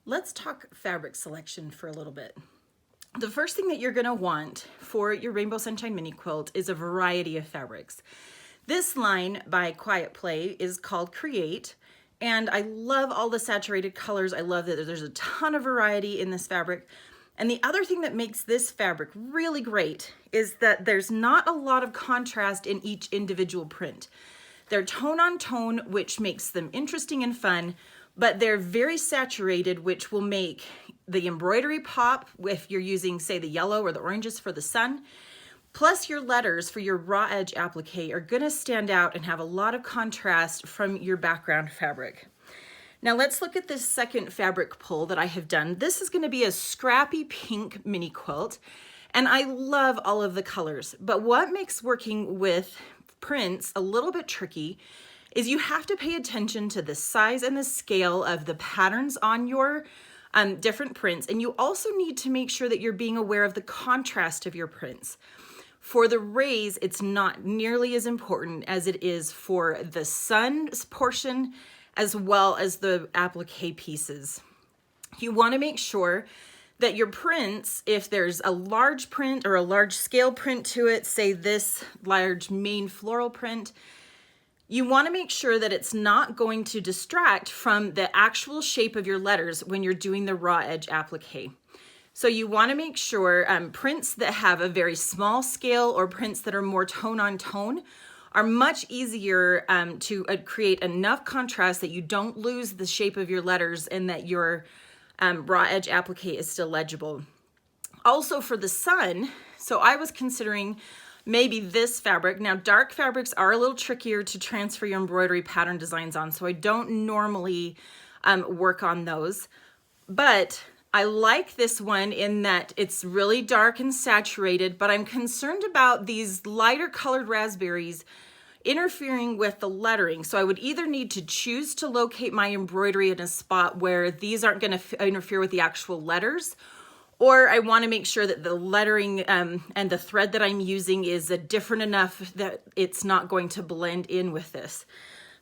Let's talk fabric selection for a little bit. The first thing that you're gonna want for your Rainbow Sunshine mini quilt is a variety of fabrics. This line by Quiet Play is called Create, and I love all the saturated colors. I love that there's a ton of variety in this fabric. And the other thing that makes this fabric really great is that there's not a lot of contrast in each individual print. They're tone on tone, which makes them interesting and fun, but they're very saturated, which will make the embroidery pop if you're using, say, the yellow or the oranges for the sun. Plus your letters for your raw edge applique are gonna stand out and have a lot of contrast from your background fabric. Now let's look at this second fabric pull that I have done. This is gonna be a scrappy pink mini quilt, and I love all of the colors. But what makes working with prints a little bit tricky is you have to pay attention to the size and the scale of the patterns on your different prints, and you also need to make sure that you're being aware of the contrast of your prints. For the rays, it's not nearly as important as it is for the sun portion as well as the applique pieces. You want to make sure that your prints, if there's a large print or a large scale print to it, say this large main floral print, you want to make sure that it's not going to distract from the actual shape of your letters when you're doing the raw edge applique. So you want to make sure prints that have a very small scale or prints that are more tone on tone are much easier to create enough contrast that you don't lose the shape of your letters and that your raw edge applique is still legible. Also for the sun, so I was considering maybe this fabric. Now dark fabrics are a little trickier to transfer your embroidery pattern designs on, so I don't normally work on those, but I like this one in that it's really dark and saturated, but I'm concerned about these lighter colored raspberries interfering with the lettering. So I would either need to choose to locate my embroidery in a spot where these aren't going to interfere with the actual letters, or I want to make sure that the lettering and the thread that I'm using is different enough that it's not going to blend in with this.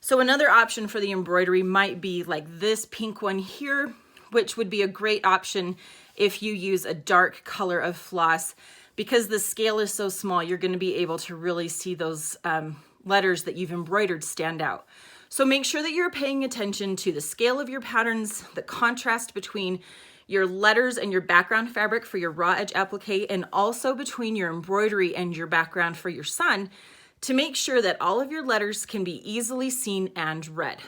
So another option for the embroidery might be like this pink one here, which would be a great option if you use a dark color of floss. Because the scale is so small, you're going to be able to really see those letters that you've embroidered stand out. So make sure that you're paying attention to the scale of your patterns, the contrast between your letters and your background fabric for your raw edge applique, and also between your embroidery and your background for your sun, to make sure that all of your letters can be easily seen and read.